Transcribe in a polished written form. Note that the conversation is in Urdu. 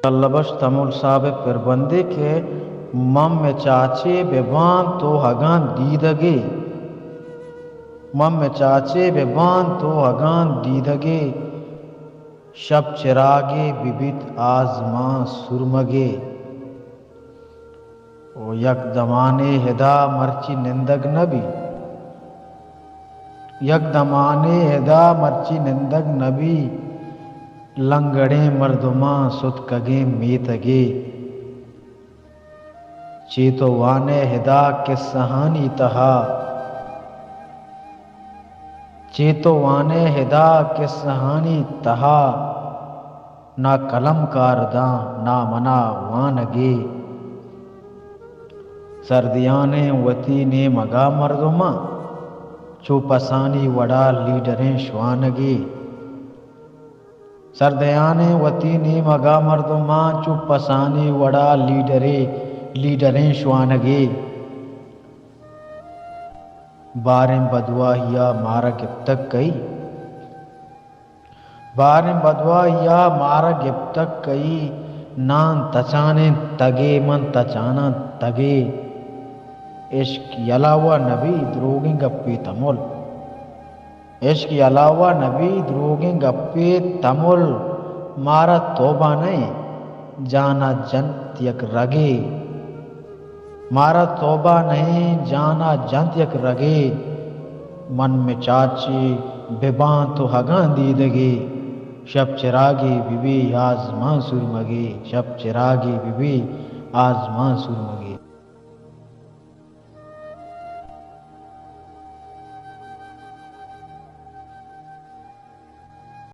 لبش تمول سابق پر بندے کے مم میں چاچے ببان تو ہگان دیدگے مم میں چاچے ببان تو ہگان دیدگے شب چراغے ببیت آزماں سرمگے او یک دمانے ہدا مرچی نندگ نبی یک دمانے ہدا مرچی نندگ نبی لنگڑیں مردماں ستکگیں میتگے چیتو وانے ہدا قصہانی تہا چیتو وانے ہدا قصہانی تہا نہ قلم کارداں نہ منا وانگے سردیانے وطی نے مگا مردماں چو پسانی وڑا لیڈریں شوانگے سردیانے وطی نے مگا مردماں چو پسانی وڑا لیڈریں شوانگے باریں بدواہیا مارا گپتک کئی باریں بدواہیا مارا گپتک کئی نان تچانے تگے من تچانا تگے عشق علاوہ نبی دروگیں گپی تمل عشق علاوہ نبی دروگیں گپی تمل مارا توبہ نہیں جانا جنت یک رگے مارا توبہ نہیں جانا جنت یک رگے من میں چاچے ببان تو ہگان دیدگے شب چراغی ببی آزماں سرمگے شب چراغی ببی آزماں سرمگے